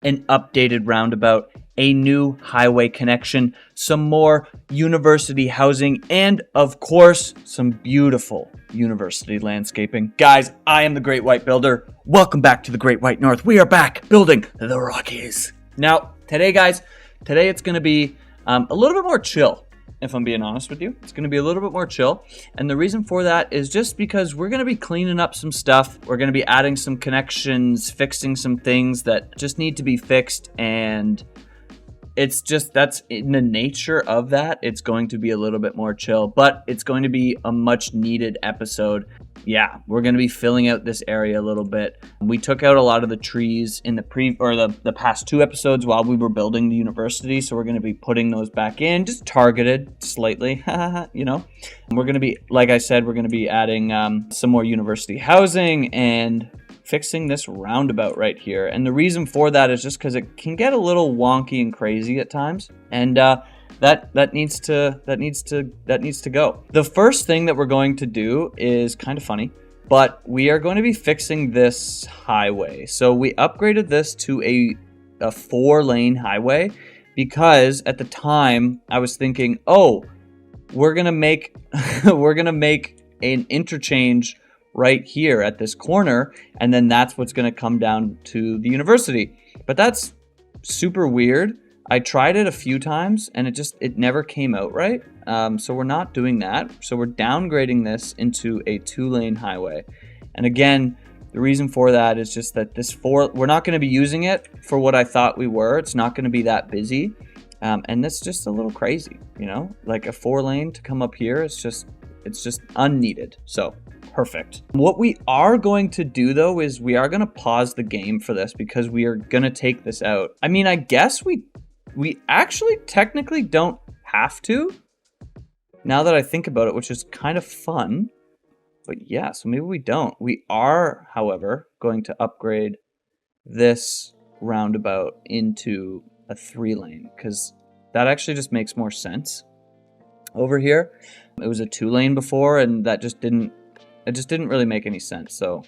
an updated roundabout, a new highway connection, some more university housing, and of course, some beautiful university landscaping. Guys, I am the Great White Builder. Welcome back to the Great White North. We are back building the Rockies. Now, today it's going to be a little bit more chill. If I'm being honest with you, it's going to be a little bit more chill. And the reason for that is just because we're going to be cleaning up some stuff. We're going to be adding some connections, fixing some things that just need to be fixed. And it's just, that's in the nature of that. It's going to be a little bit more chill, but it's going to be a much needed episode. Yeah, we're going to be filling out this area a little bit. We took out a lot of the trees in the past two episodes while we were building the university, so we're going to be putting those back in, just targeted slightly, you know. And we're going to be, like I said, we're going to be adding some more university housing and fixing this roundabout right here. And the reason for that is just because it can get a little wonky and crazy at times, and that needs to go. The first thing that we're going to do is kind of funny, but we are going to be fixing this highway. So we upgraded this to a 4-lane highway because at the time I was thinking, oh, we're gonna make an interchange right here at this corner, and then that's what's gonna come down to the university. But that's super weird. I tried it a few times and it never came out right. So we're not doing that. So we're downgrading this into a 2-lane highway. And again, the reason for that is just that we're not going to be using it for what I thought we were. It's not going to be that busy. And that's just a little crazy, you know, like a 4-lane to come up here. It's just unneeded. So perfect. What we are going to do though is we are going to pause the game for this because we are going to take this out. I mean, I guess we actually technically don't have to, now that I think about it, which is kind of fun. But yeah, so maybe we don't. We are, however, going to upgrade this roundabout into a 3-lane because that actually just makes more sense over here. It was a 2-lane before, and it just didn't really make any sense. So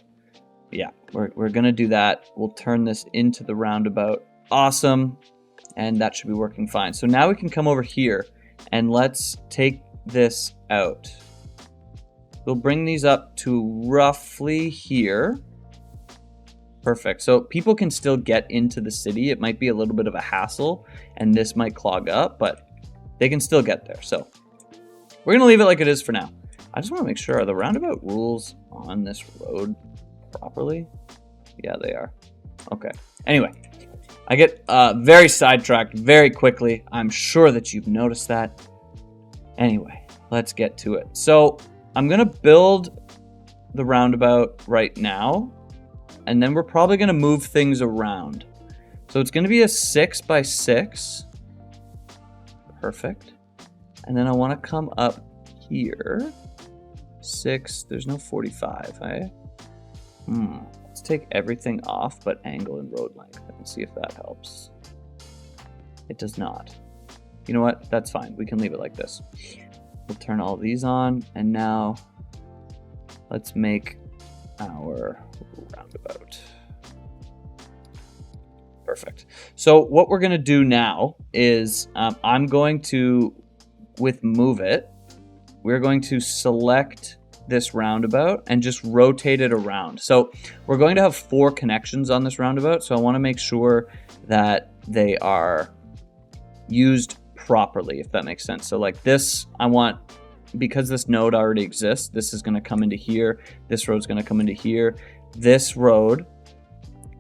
yeah, we're gonna do that. We'll turn this into the roundabout. Awesome. And that should be working fine. So now we can come over here and let's take this out. We'll bring these up to roughly here. Perfect. So people can still get into the city. It might be a little bit of a hassle and this might clog up, but they can still get there. So we're going to leave it like it is for now. I just want to make sure, are the roundabout rules on this road properly? Yeah, they are. Okay. Anyway. I get very sidetracked very quickly. I'm sure that you've noticed that. Anyway, let's get to it. So I'm going to build the roundabout right now, and then we're probably going to move things around. So it's going to be a 6x6. Perfect. And then I want to come up here. 6. There's no 45, eh? Let's take everything off but angle and road length and see if that helps. It does not. You know what? That's fine. We can leave it like this. We'll turn all these on, and now let's make our roundabout. Perfect. So what we're going to do now is I'm going to, with Move It, we're going to select this roundabout and just rotate it around. So we're going to have 4 connections on this roundabout, so I want to make sure that they are used properly, if that makes sense. So like this, I want, because this node already exists, this is going to come into here, this road's going to come into here, this road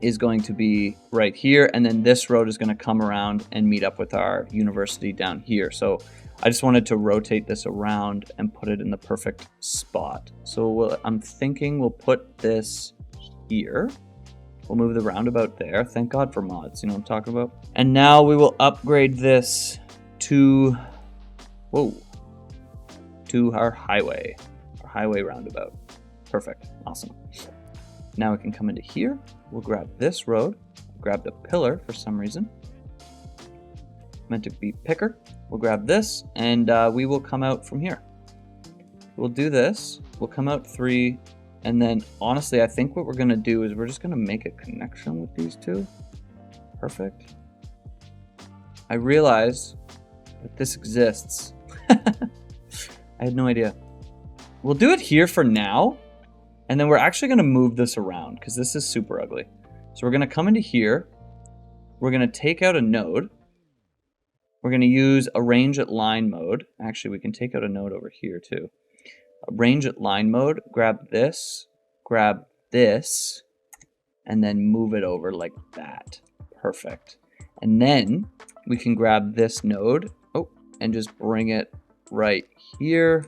is going to be right here, and then this road is going to come around and meet up with our university down here. So I just wanted to rotate this around and put it in the perfect spot. So I'm thinking we'll put this here. We'll move the roundabout there. Thank God for mods, you know what I'm talking about? And now we will upgrade this to, to our highway roundabout. Perfect, awesome. Now we can come into here. We'll grab this road, grab the pillar for some reason. Meant to be picker. We'll grab this, and we will come out from here. We'll do this. We'll come out 3, and then honestly, I think what we're gonna do is we're just gonna make a connection with these two. Perfect. I realize that this exists. I had no idea. We'll do it here for now, and then we're actually going to move this around because this is super ugly. So we're going to come into here. We're going to take out a node. We're going to use arrange at line mode. Actually, we can take out a node over here too. Arrange at line mode, grab this, and then move it over like that. Perfect. And then we can grab this node, and just bring it right here.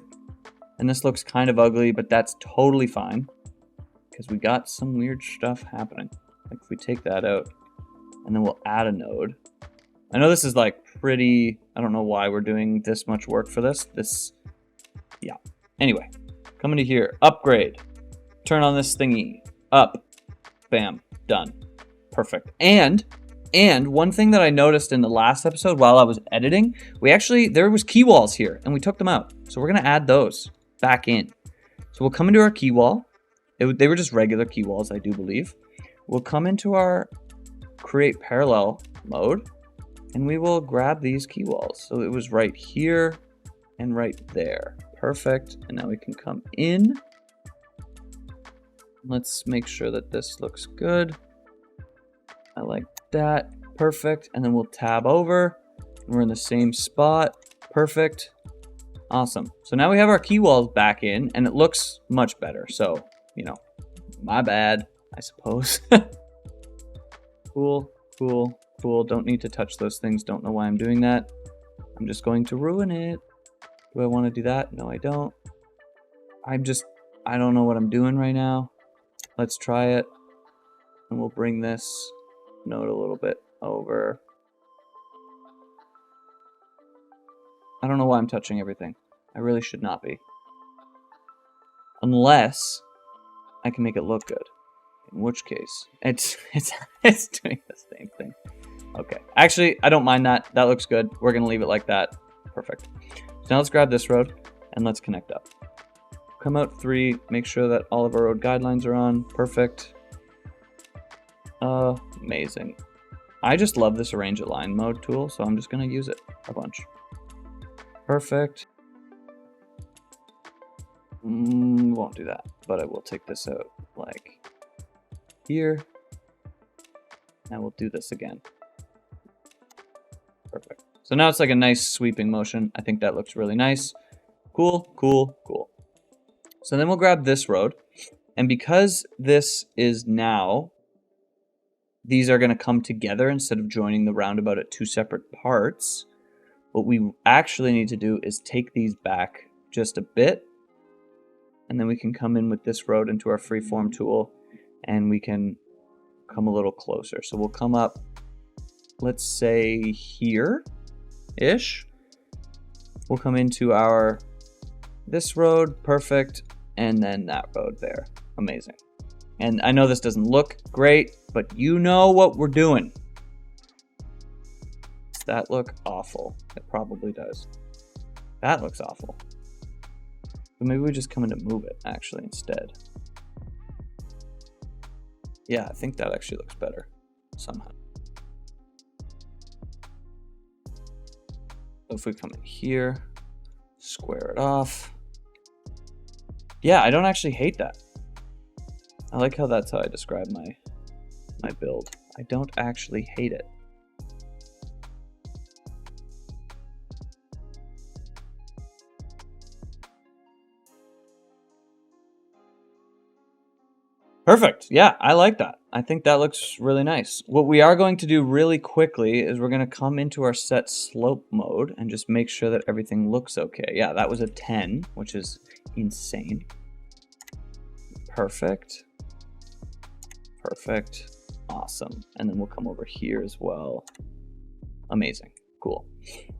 And this looks kind of ugly, but that's totally fine because we got some weird stuff happening. Like if we take that out and then we'll add a node. I know this is like pretty, I don't know why we're doing this much work for this. Yeah. Anyway, come into here, upgrade, turn on this thingy, up, bam, done. Perfect. And one thing that I noticed in the last episode while I was editing, there was key walls here and we took them out. So we're gonna add those back in. So we'll come into our key wall. They were just regular key walls, I do believe. We'll come into our create parallel mode and we will grab these key walls. So it was right here and right there. Perfect. And now we can come in. Let's make sure that this looks good. I like that. Perfect. And then we'll tab over. We're in the same spot. Perfect. Awesome. So now we have our key walls back in and it looks much better. So, my bad, I suppose. Cool. Don't need to touch those things. Don't know why I'm doing that. I'm just going to ruin it. Do I want to do that? No, I don't. I don't know what I'm doing right now. Let's try it. And we'll bring this node a little bit over. I don't know why I'm touching everything. I really should not be. Unless I can make it look good. In which case, it's doing the same thing. Okay. Actually, I don't mind that. That looks good. We're going to leave it like that. Perfect. So now let's grab this road and let's connect up. Come out 3, make sure that all of our road guidelines are on. Perfect. Amazing. I just love this arrange at line mode tool, so I'm just going to use it a bunch. Perfect. Won't do that, but I will take this out like here. And we'll do this again. Perfect. So now it's like a nice sweeping motion. I think that looks really nice. Cool. So then we'll grab this road. And because this is now, these are going to come together instead of joining the roundabout at 2 separate parts. What we actually need to do is take these back just a bit. And then we can come in with this road into our freeform tool. And we can come a little closer. So we'll come up, let's say here-ish. We'll come into this road, perfect, and then that road there. Amazing. And I know this doesn't look great, but you know what we're doing. Does that look awful? It probably does. That looks awful. But maybe we just come in to move it, actually, instead. Yeah, I think that actually looks better, somehow. If we come in here, square it off. Yeah, I don't actually hate that. I like how that's how I describe my build. I don't actually hate it. Perfect. Yeah, I like that. I think that looks really nice. What we are going to do really quickly is we're going to come into our set slope mode and just make sure that everything looks okay. Yeah, that was a 10, which is insane. Perfect. Perfect. Awesome. And then we'll come over here as well. Amazing. Cool.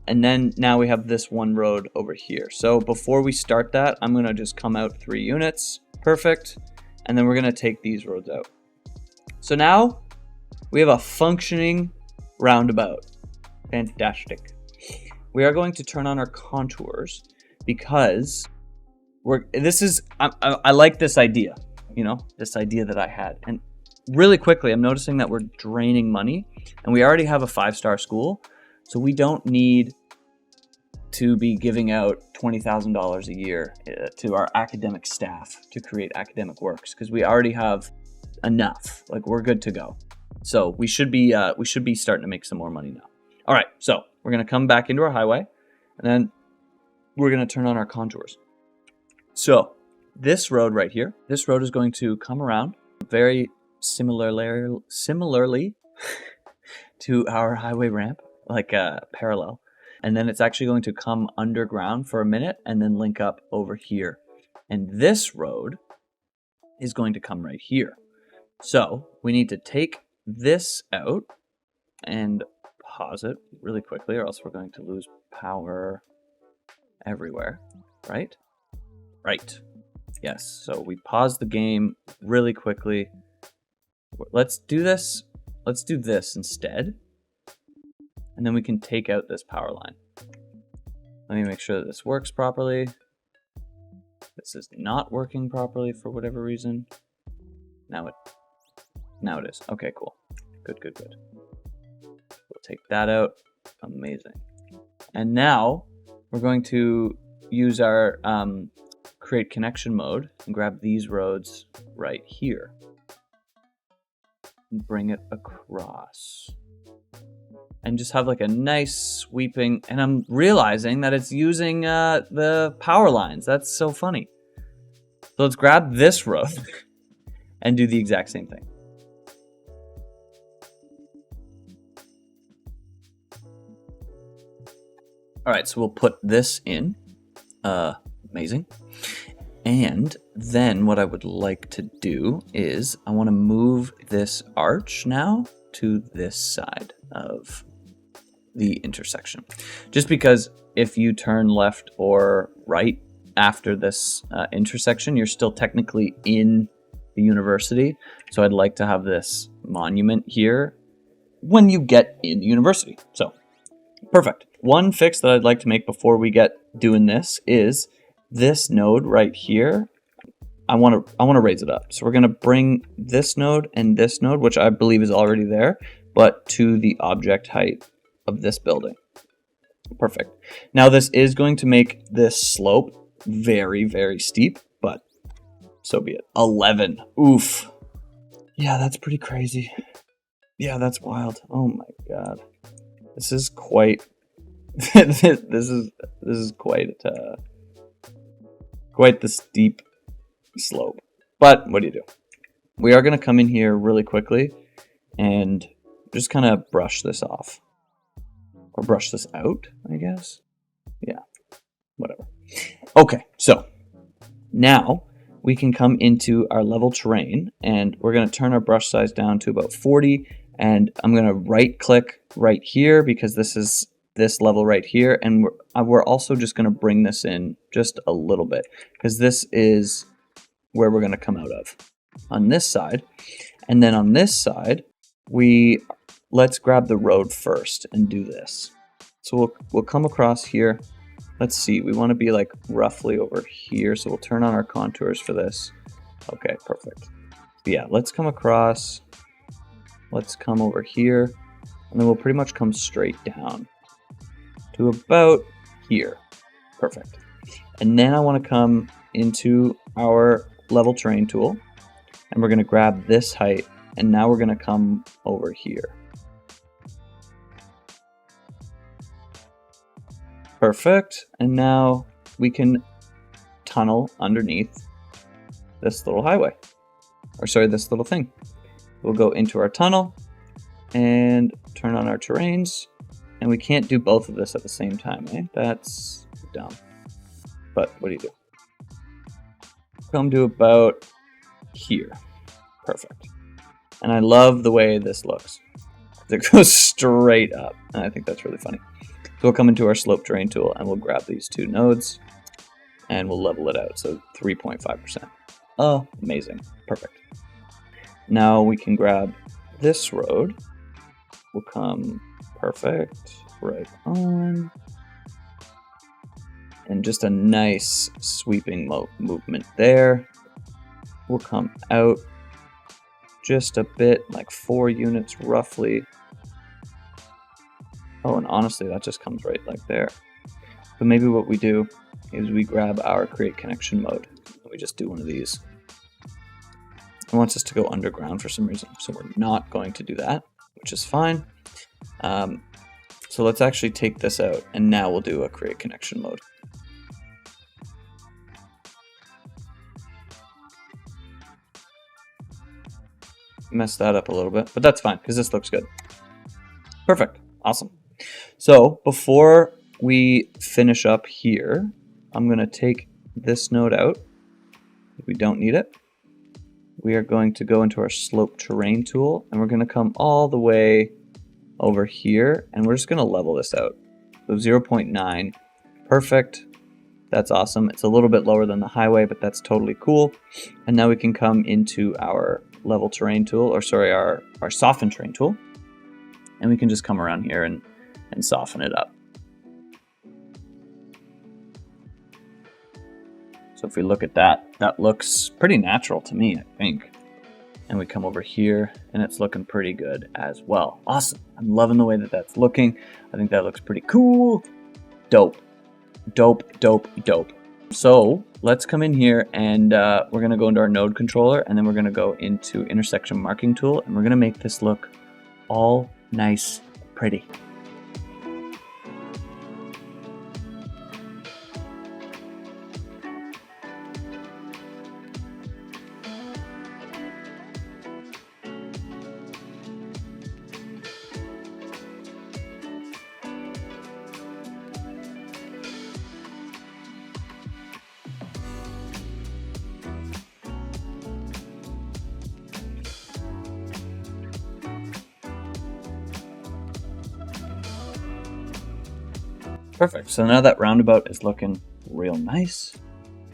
And then now we have this one road over here. So before we start that, I'm going to just come out 3 units. Perfect. And then we're going to take these roads out. So now we have a functioning roundabout. Fantastic. We are going to turn on our contours because I like this idea, this idea that I had. And really quickly, I'm noticing that we're draining money, and we already have a 5-star school, so we don't need to be giving out $20,000 a year to our academic staff to create academic works, because we already have enough. Like, we're good to go. So we should be starting to make some more money now. All right, so we're gonna come back into our highway, and then we're gonna turn on our contours. So this road right here, this road is going to come around very similarly to our highway ramp, like parallel. And then it's actually going to come underground for a minute and then link up over here. And this road is going to come right here. So we need to take this out and pause it really quickly, or else we're going to lose power everywhere, right? Right. Yes, so we pause the game really quickly. Let's do this. Let's do this instead. And then we can take out this power line. Let me make sure that this works properly. This is not working properly for whatever reason. Now it is. Okay, cool. Good. We'll take that out. Amazing. And now we're going to use our create connection mode and grab these roads right here and bring it across. And just have like a nice sweeping, and I'm realizing that it's using the power lines. That's so funny. So let's grab this road and do the exact same thing. All right, so we'll put this in. Amazing. And then what I would like to do is I want to move this arch now to this side of the intersection. Just because if you turn left or right after this intersection, you're still technically in the university. So I'd like to have this monument here when you get in the university. So perfect. One fix that I'd like to make before we get doing this is this node right here. I want to raise it up. So we're going to bring this node and this node, which I believe is already there, but to the object height of this building. Perfect. Now this is going to make this slope very, very steep, but so be it. 11. Oof. Yeah, that's pretty crazy. Yeah, that's wild. Oh my god. This is quite this is quite the steep slope. But what do you do? We are going to come in here really quickly and just kind of brush this off. Or brush this out, I guess. Yeah, whatever. Okay, so now we can come into our level terrain, and we're going to turn our brush size down to about 40, and I'm going to right click right here because this is this level right here, and we're also just going to bring this in just a little bit because this is where we're going to come out of on this side. And then on this side, let's grab the road first and do this. So we'll come across here. Let's see, we want to be like roughly over here, so we'll turn on our contours for this. Okay, perfect. Yeah, let's come across. Let's come over here, and then we'll pretty much come straight down to about here. Perfect. And then I want to come into our level terrain tool, and we're going to grab this height, and now we're going to come over here. Perfect. And now we can tunnel underneath this little highway. Or sorry, this little thing. We'll go into our tunnel and turn on our terrains. And we can't do both of this at the same time, eh? That's dumb. But what do you do? Come to about here. Perfect. And I love the way this looks. It goes straight up. And I think that's really funny. So we'll come into our slope terrain tool and we'll grab these two nodes and we'll level it out. So 3.5%. Oh, amazing. Perfect. Now we can grab this road. We'll come perfect right on. And just a nice sweeping movement there. We'll come out just a bit, like 4 units roughly. Oh, and honestly, that just comes right like there. But maybe what we do is we grab our create connection mode. And we just do one of these. It wants us to go underground for some reason, so we're not going to do that, which is fine. So let's actually take this out, and now we'll do a create connection mode. Messed that up a little bit, but that's fine because this looks good. Perfect. Awesome. So before we finish up here, I'm going to take this node out. We don't need it. We are going to go into our slope terrain tool, and we're going to come all the way over here, and we're just going to level this out. So 0.9. Perfect. That's awesome. It's a little bit lower than the highway, but that's totally cool. And now we can come into our level terrain tool, or sorry, our soften terrain tool, and we can just come around here and soften it up. So if we look at that, that looks pretty natural to me, I think. And we come over here, and it's looking pretty good as well. Awesome. I'm loving the way that that's looking. I think that looks pretty cool. Dope. Dope, dope, dope. So let's come in here, and we're going to go into our node controller, and then we're going to go into intersection marking tool, and we're going to make this look all nice, pretty. Perfect. So now that roundabout is looking real nice.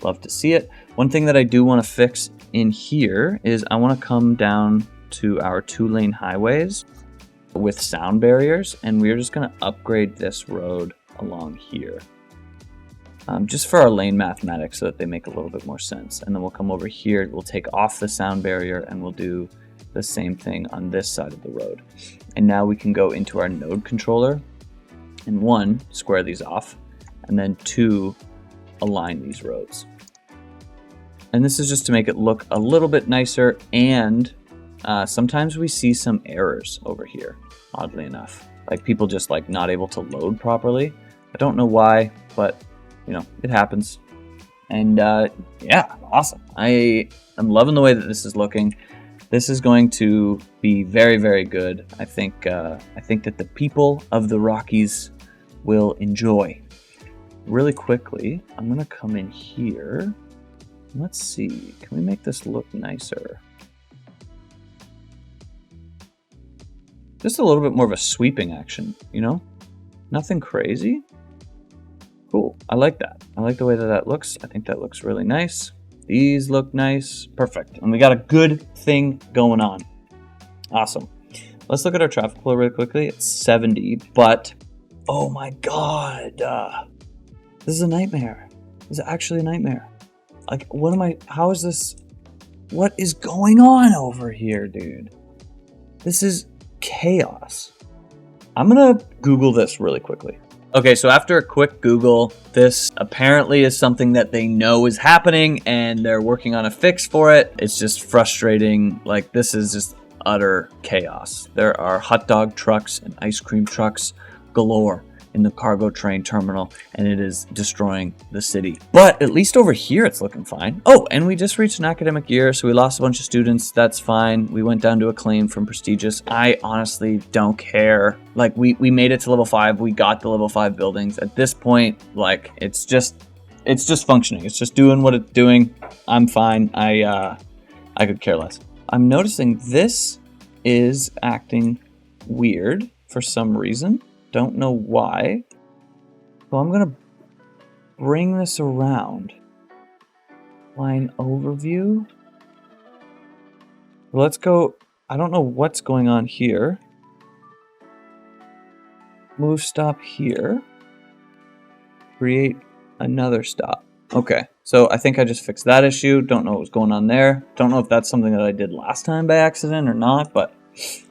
Love to see it. One thing that I do want to fix in here is I want to come down to our 2-lane highways with sound barriers, and we're just going to upgrade this road along here. Just for our lane mathematics so that they make a little bit more sense. And then we'll come over here, we'll take off the sound barrier, and we'll do the same thing on this side of the road. And now we can go into our node controller, and 1, square these off, and then 2, align these roads. And this is just to make it look a little bit nicer, and sometimes we see some errors over here, oddly enough. Like people just like not able to load properly. I don't know why, but you know, it happens. And yeah, awesome. I am loving the way that this is looking. This is going to be very, very good. I think that the people of the Rockies will enjoy. Really quickly, I'm gonna come in here. Let's see, can we make this look nicer? Just a little bit more of a sweeping action, you know? Nothing crazy. Cool, I like that. I like the way that that looks. I think that looks really nice. These look nice. Perfect. And we got a good thing going on. Awesome. Let's look at our traffic flow really quickly. It's 70, but oh my God. This is a nightmare. This is actually a nightmare. Like, how is this? What is going on over here, dude? This is chaos. I'm gonna Google this really quickly. Okay, so after a quick Google, this apparently is something that they know is happening and they're working on a fix for it. It's just frustrating. Like, this is just utter chaos. There are hot dog trucks and ice cream trucks galore in the cargo train terminal, and it is destroying the city. But at least over here, it's looking fine. Oh, and we just reached an academic year, so we lost a bunch of students. That's fine. We went down to a claim from prestigious. I honestly don't care. Like, we made it to level 5. We got the level 5 buildings. At this point, like, it's just functioning. It's just doing what it's doing. I'm fine. I could care less. I'm noticing this is acting weird for some reason. Don't know why. So I'm gonna bring this around. Line overview. Let's go. I don't know what's going on here. Move stop here. Create another stop. Okay, so I think I just fixed that issue. Don't know what was going on there. Don't know if that's something that I did last time by accident or not, but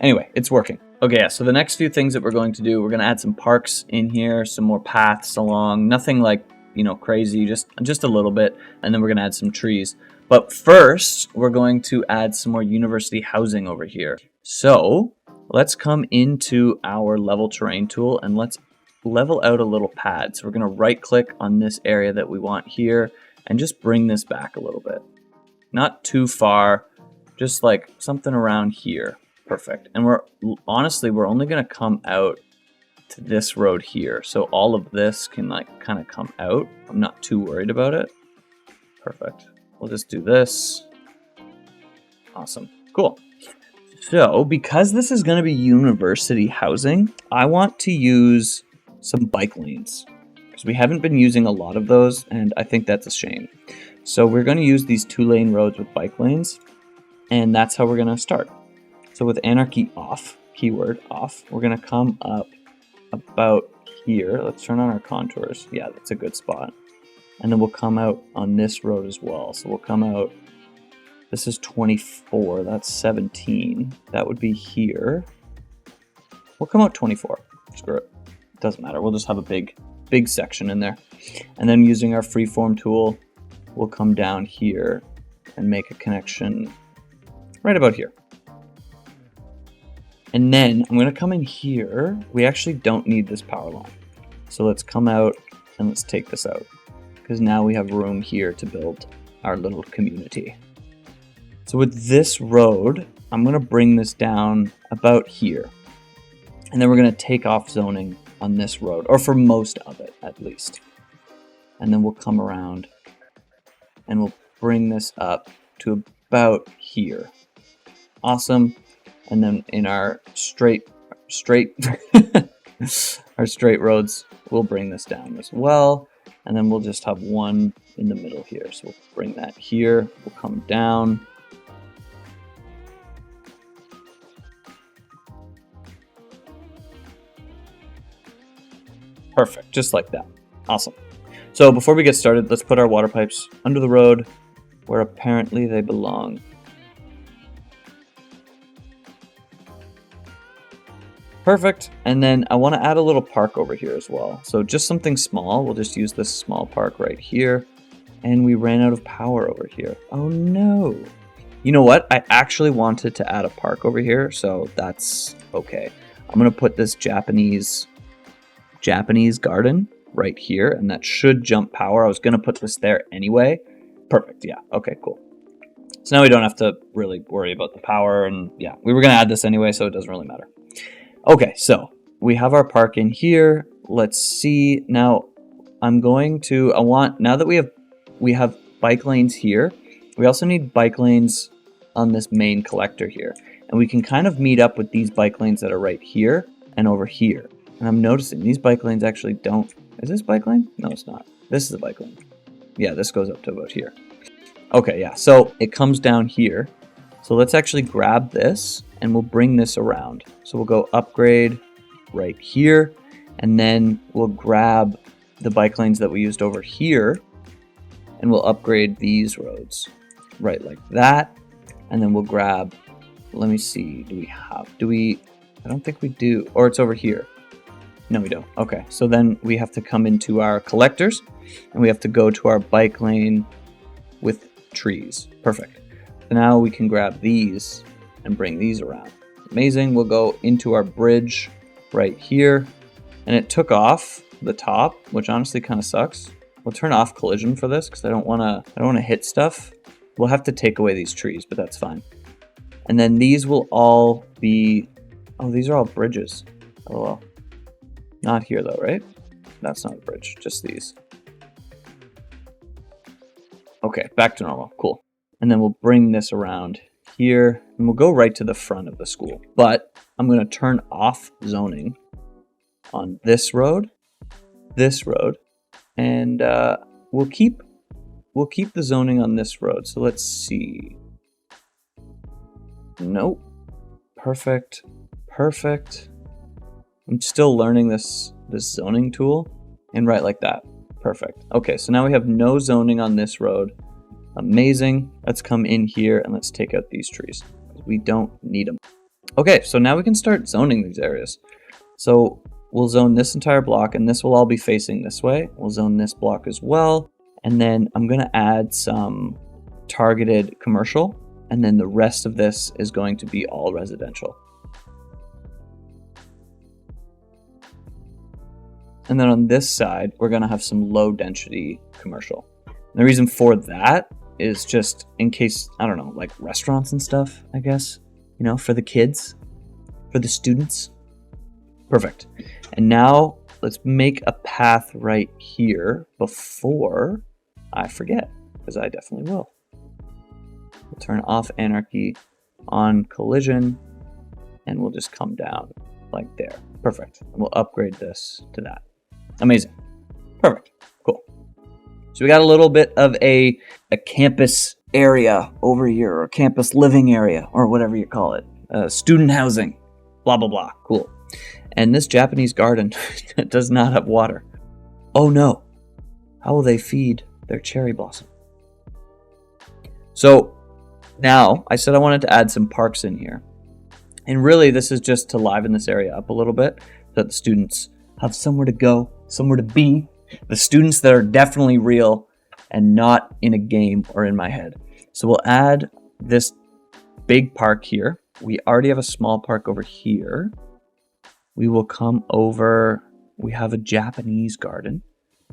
anyway, it's working. Okay, yeah, so the next few things that we're going to do, we're going to add some parks in here, some more paths along, nothing like, you know, crazy, just a little bit, and then we're going to add some trees. But first, we're going to add some more university housing over here. So let's come into our level terrain tool and let's level out a little pad. So we're going to right click on this area that we want here and just bring this back a little bit. Not too far, just like something around here. Perfect. And we're only going to come out to this road here. So all of this can like kind of come out. I'm not too worried about it. Perfect. We'll just do this. Awesome. Cool. So because this is going to be university housing, I want to use some bike lanes because we haven't been using a lot of those, and I think that's a shame. So we're going to use these 2-lane roads with bike lanes, and that's how we're going to start. So with anarchy off, keyword off, we're going to come up about here. Let's turn on our contours. Yeah, that's a good spot. And then we'll come out on this road as well. So we'll come out, this is 24, that's 17. That would be here. We'll come out 24. Screw it. Doesn't matter. We'll just have a big section in there. And then using our freeform tool, we'll come down here and make a connection right about here. And then I'm going to come in here. We actually don't need this power line. So let's come out and let's take this out, because now we have room here to build our little community. So with this road, I'm going to bring this down about here. And then we're going to take off zoning on this road, or for most of it at least. And then we'll come around and we'll bring this up to about here. Awesome. And then in our straight our straight roads, we'll bring this down as well. And then we'll just have one in the middle here. So we'll bring that here, we'll come down. Perfect, just like that. Awesome. So before we get started, let's put our water pipes under the road where apparently they belong. Perfect. And then I want to add a little park over here as well. So just something small. We'll just use this small park right here. And we ran out of power over here. Oh no. You know what? I actually wanted to add a park over here, so that's okay. I'm going to put this Japanese garden right here, and that should jump power. I was going to put this there anyway. Perfect. Yeah. Okay, cool. So now we don't have to really worry about the power, and yeah, we were going to add this anyway, so it doesn't really matter. Okay, so we have our park in here. Let's see. Now now that we have bike lanes here, we also need bike lanes on this main collector here. And we can kind of meet up with these bike lanes that are right here and over here. And I'm noticing these bike lanes actually don't. Is this bike lane? No, it's not. This is a bike lane. Yeah, this goes up to about here. Okay, yeah, so it comes down here. So let's actually grab this and we'll bring this around. So we'll go upgrade right here, and then we'll grab the bike lanes that we used over here and we'll upgrade these roads right like that. And then we'll grab, let me see, I don't think we do, or it's over here. No, we don't. Okay, so then we have to come into our collectors and we have to go to our bike lane with trees. Perfect. So now we can grab these and bring these around. Amazing. We'll go into our bridge right here, and it took off the top, which honestly kind of sucks. We'll turn off collision for this because I don't want to hit stuff. We'll have to take away these trees, but that's fine. And then these will all be, oh, these are all bridges. Oh well. Not here though, right? That's not a bridge, just these. Okay, back to normal. Cool. And then we'll bring this around here and we'll go right to the front of the school. But I'm going to turn off zoning on this road, and we'll keep the zoning on this road. So let's see. Nope. Perfect. I'm still learning this zoning tool, and right like that. Perfect. Okay, so now we have no zoning on this road. Amazing. Let's come in here and let's take out these trees. We don't need them. Okay, so now we can start zoning these areas. So we'll zone this entire block, and this will all be facing this way. We'll zone this block as well. And then I'm going to add some targeted commercial, and then the rest of this is going to be all residential. And then on this side, we're going to have some low density commercial. And the reason for that is just in case, I don't know, like restaurants and stuff, I guess, you know, for the kids, for the students. Perfect. And now let's make a path right here before I forget, because I definitely will. We'll turn off anarchy, on collision, and we'll just come down like there. Perfect. And we'll upgrade this to that. Amazing. Perfect. Cool. So we got a little bit of a campus area over here, or campus living area, or whatever you call it. Student housing. Blah, blah, blah. Cool. And this Japanese garden does not have water. Oh no. How will they feed their cherry blossom? So now I said I wanted to add some parks in here. And really this is just to liven this area up a little bit so that the students have somewhere to go, somewhere to be. The students that are definitely real and not in a game or in my head. So we'll add this big park here. We already have a small park over here. We will come over. We have a Japanese garden.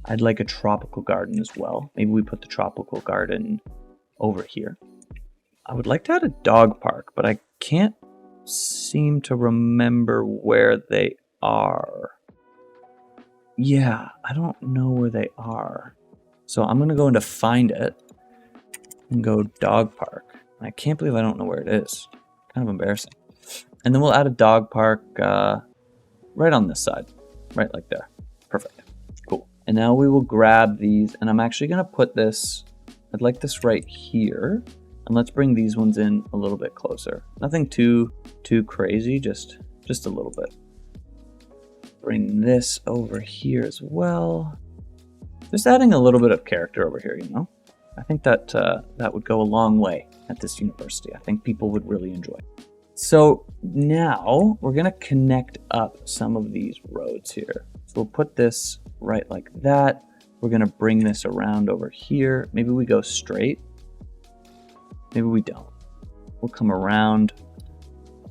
I'd like a tropical garden as well. Maybe we put the tropical garden over here. I would like to add a dog park, but I can't seem to remember where they are. Yeah, I don't know where they are. So I'm going to go into find it and go dog park. I can't believe I don't know where it is. Kind of embarrassing. And then we'll add a dog park right on this side. Right like there. Perfect. Cool. And now we will grab these, and I'm actually going to put this, I'd like this right here. And let's bring these ones in a little bit closer. Nothing too crazy, just a little bit. Bring this over here as well. Just adding a little bit of character over here, you know? I think that that would go a long way at this university. I think people would really enjoy. So now we're gonna connect up some of these roads here. So we'll put this right like that. We're gonna bring this around over here. Maybe we go straight. Maybe we don't. We'll come around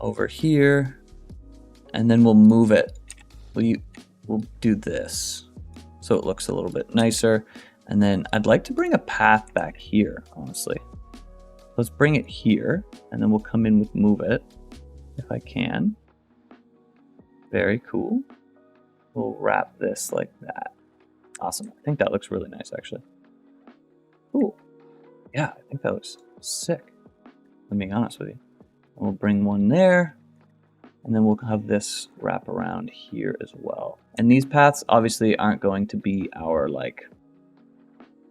over here and then we'll move it. We'll do this so it looks a little bit nicer. And then I'd like to bring a path back here, honestly. Let's bring it here, and then we'll come in with move it, if I can. Very cool. We'll wrap this like that. Awesome. I think that looks really nice, actually. Cool. Yeah, I think that looks sick, I'm being honest with you. And we'll bring one there, and then we'll have this wrap around here as well. And these paths obviously aren't going to be our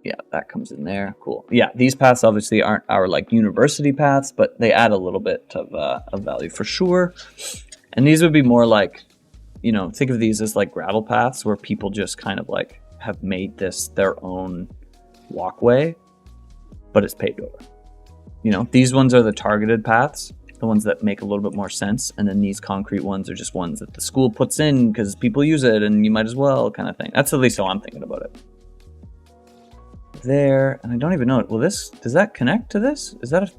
yeah, that comes in there. Cool. Yeah, these paths obviously aren't our university paths, but they add a little bit of value for sure. And these would be more like, you know, think of these as gravel paths where people just kind of have made this their own walkway, but it's paved over. You know, these ones are the targeted paths, the ones that make a little bit more sense. And then these concrete ones are just ones that the school puts in because people use it and you might as well kind of thing. That's at least how I'm thinking about it. There, and I don't even know it. Well, does that connect to this? Is that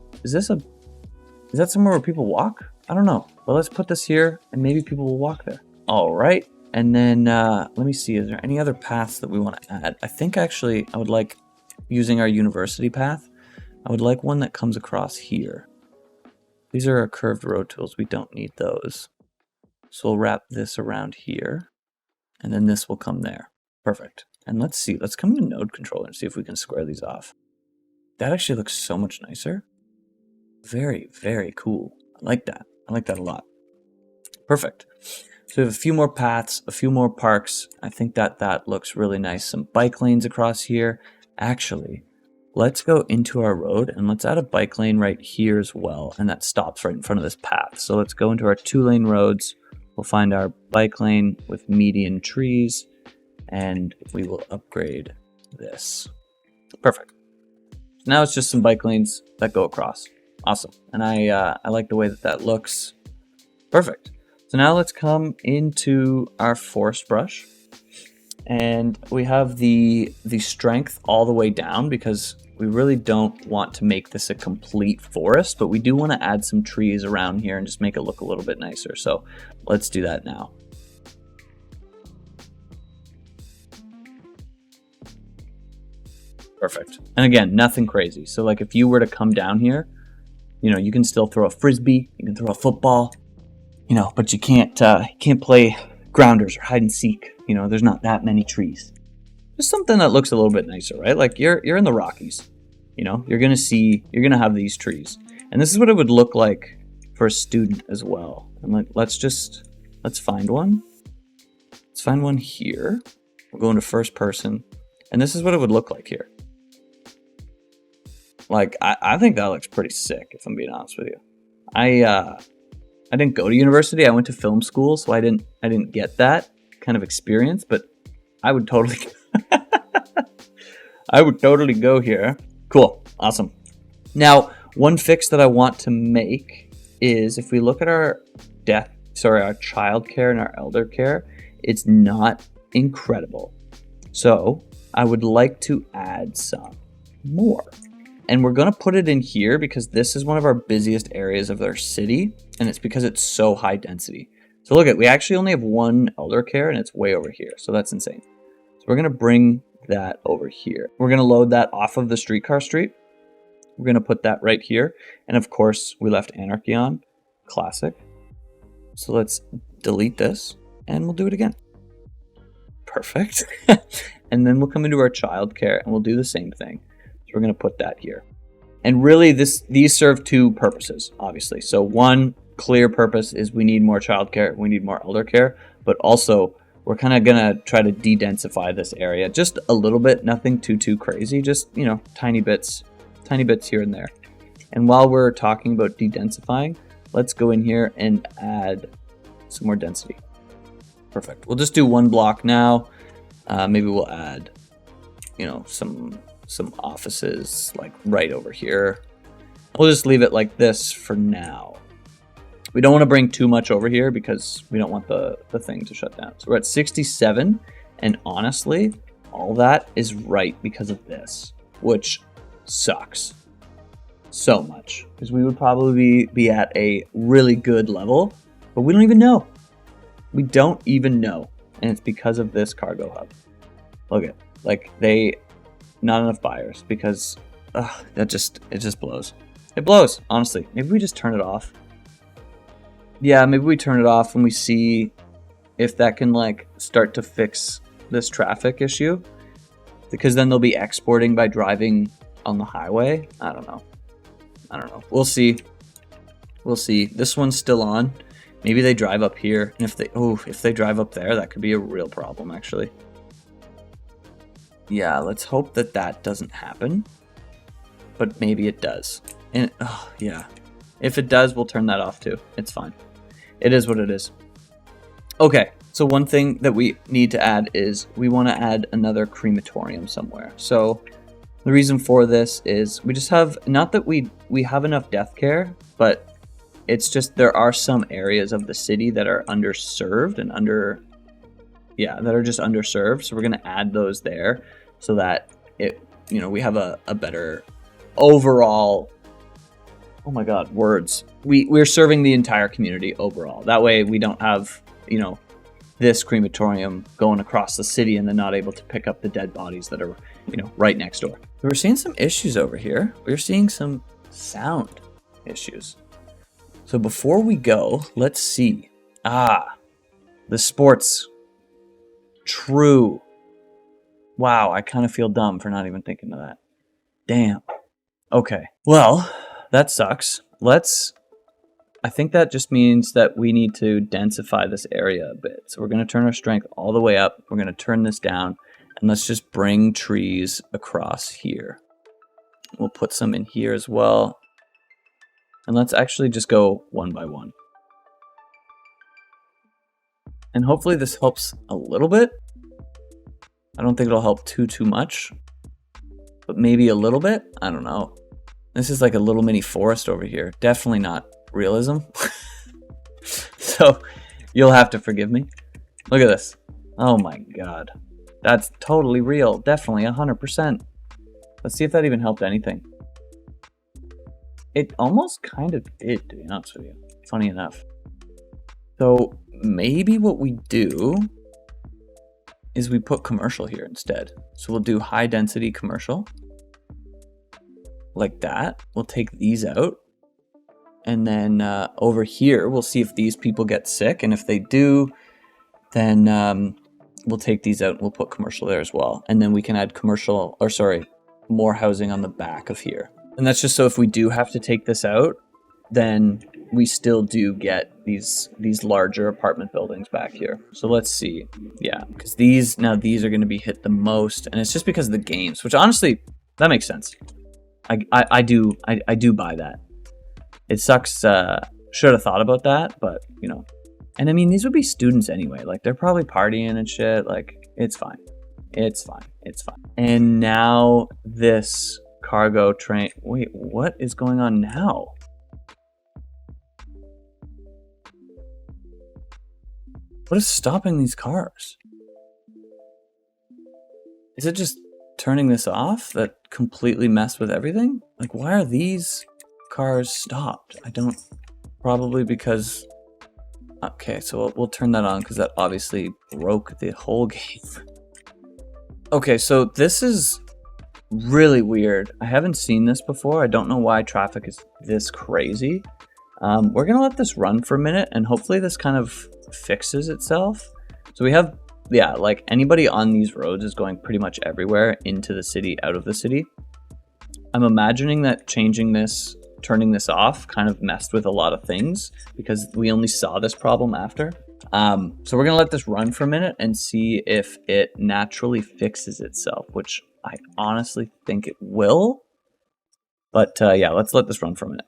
somewhere where people walk? I don't know. Well, let's put this here and maybe people will walk there. All right. And then let me see, is there any other paths that we want to add? I think actually I would like, using our university path, I would like one that comes across here. These are our curved road tools. We don't need those. So we'll wrap this around here and then this will come there. Perfect. And let's see, let's come into node controller and see if we can square these off. That actually looks so much nicer. Very, very cool. I like that. I like that a lot. Perfect. So we have a few more paths, a few more parks. I think that looks really nice. Some bike lanes across here. Actually, let's go into our road and let's add a bike lane right here as well. And that stops right in front of this path. So let's go into our 2-lane roads. We'll find our bike lane with median trees. and we will upgrade this. Perfect. Now it's just some bike lanes that go across. Awesome. And I like the way that that looks. Perfect. So now let's come into our forest brush, and we have the strength all the way down because we really don't want to make this a complete forest, but we do want to add some trees around here and just make it look a little bit nicer. So let's do that now. Perfect. And again, nothing crazy. So like if you were to come down here, you know, you can still throw a frisbee, you can throw a football, you know, but you can't play grounders or hide and seek. You know, there's not that many trees. Just something that looks a little bit nicer, right? Like you're in the Rockies, you know, you're gonna have these trees, and this is what it would look like for a student as well. And like, let's find one. Let's find one here. We'll go into first person, and this is what it would look like here. Like, I think that looks pretty sick, if I'm being honest with you. I didn't go to university. I went to film school, so I didn't get that kind of experience, but I would totally I would totally go here. Cool. Awesome. Now, one fix that I want to make is if we look at our child care and our elder care, it's not incredible. So I would like to add some more. And we're going to put it in here because this is one of our busiest areas of our city, and it's because it's so high density. So look at, we actually only have one elder care, and it's way over here. So that's insane. So we're going to bring that over here. We're going to load that off of the streetcar street. We're going to put that right here. And of course, we left Anarchy on. Classic. So let's delete this, and we'll do it again. Perfect. And then we'll come into our childcare, and we'll do the same thing. So we're going to put that here. And really, these serve two purposes, obviously. So one clear purpose is we need more childcare, we need more elder care, but also we're kind of going to try to de-densify this area just a little bit, nothing too crazy, just, you know, tiny bits here and there. And while we're talking about de-densifying, let's go in here and add some more density. Perfect. We'll just do one block now. Maybe we'll add, you know, some offices like right over here. We'll just leave it like this for now. We don't want to bring too much over here because we don't want the thing to shut down. So we're at 67, and honestly, all that is right because of this, which sucks so much because we would probably be at a really good level, but we don't even know. We don't even know, and it's because of this cargo hub. Look at, like, not enough buyers because it just blows. It blows, honestly. Maybe we just turn it off. Yeah, maybe we turn it off and we see if that can like start to fix this traffic issue, because then they'll be exporting by driving on the highway. I don't know. We'll see. This one's still on. Maybe they drive up here, and if they drive up there, that could be a real problem actually. Yeah, let's hope that doesn't happen, but maybe it does. And yeah, if it does, we'll turn that off too. It's fine. It is what it is. Okay, so one thing that we need to add is we want to add another crematorium somewhere. So the reason for this is we just have, not that we have enough death care, but it's just there are some areas of the city that are underserved and that are just underserved. So we're going to add those there so that we have a better overall, oh my God, words. We're serving the entire community overall. That way we don't have, this crematorium going across the city and then not able to pick up the dead bodies that are, right next door. We're seeing some issues over here. We're seeing some sound issues. So before we go, let's see. The sports. True. Wow, I kind of feel dumb for not even thinking of that. Damn. Okay. Well, that sucks. I think that just means that we need to densify this area a bit. So we're going to turn our strength all the way up. We're going to turn this down, and let's just bring trees across here. We'll put some in here as well. And let's actually just go one by one. And hopefully this helps a little bit. I don't think it'll help too much, but maybe a little bit. I don't know. This is like a little mini forest over here. Definitely not realism. So you'll have to forgive me. Look at this. Oh my god. That's totally real. Definitely 100%. Let's see if that even helped anything. It almost kind of did, to be honest with you. Funny enough. So maybe what we do is we put commercial here instead. So we'll do high density commercial. Like that. We'll take these out. And then over here, we'll see if these people get sick. And if they do, then we'll take these out and we'll put commercial there as well. And then we can add commercial, or sorry, more housing on the back of here. And that's just so if we do have to take this out, then we still do get these larger apartment buildings back here. So let's see. Yeah, because these are going to be hit the most. And it's just because of the games, which honestly, that makes sense. I do buy that. It sucks. Should have thought about that, but you know. And I mean, these would be students anyway. Like they're probably partying and shit. Like it's fine. It's fine. It's fine. And now this cargo train. Wait, what is going on now? What is stopping these cars? Is it just turning this off that completely messed with everything? Like, why are these cars stopped? I don't... Probably because... Okay, so we'll turn that on because that obviously broke the whole game. Okay, so this is really weird. I haven't seen this before. I don't know why traffic is this crazy. We're going to let this run for a minute and hopefully this kind of fixes itself. So we have, yeah, like anybody on these roads is going pretty much everywhere into the city, out of the city. I'm imagining that changing this, turning this off kind of messed with a lot of things because we only saw this problem after. So we're going to let this run for a minute and see if it naturally fixes itself, which I honestly think it will. But yeah, let's let this run for a minute.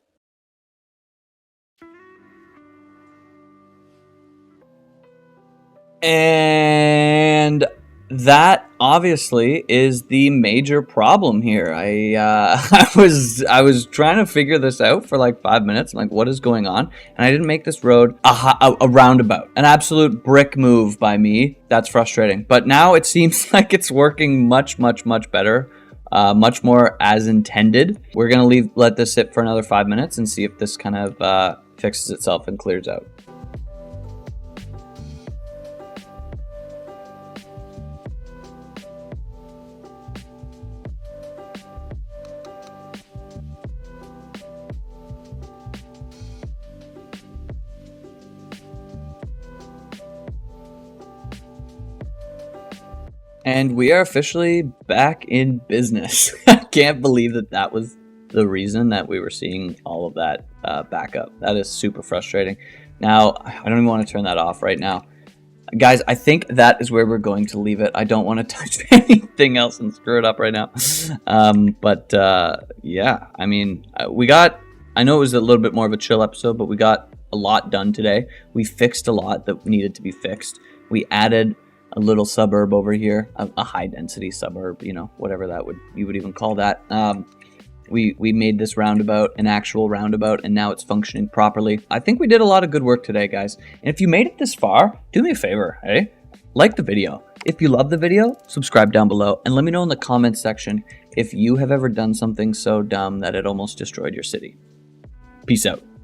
And that obviously is the major problem here. I was trying to figure this out for like 5 minutes. I'm like, what is going on? And I didn't make this road a roundabout. An absolute brick move by me. That's frustrating. But now it seems like it's working much better. Much more as intended. We're gonna let this sit for another 5 minutes and see if this kind of fixes itself and clears out. And we are officially back in business. I can't believe that was the reason that we were seeing all of that backup. That is super frustrating. Now, I don't even want to turn that off right now. Guys, I think that is where we're going to leave it. I don't want to touch anything else and screw it up right now. Yeah, I mean, I know it was a little bit more of a chill episode, but we got a lot done today. We fixed a lot that needed to be fixed. We added a little suburb over here, a high density suburb, you know, whatever you would even call that. We made this roundabout an actual roundabout, and now it's functioning properly. I think we did a lot of good work today, guys. And if you made it this far, do me a favor, hey? Like the video. If you love the video, subscribe down below, and let me know in the comments section if you have ever done something so dumb that it almost destroyed your city. Peace out.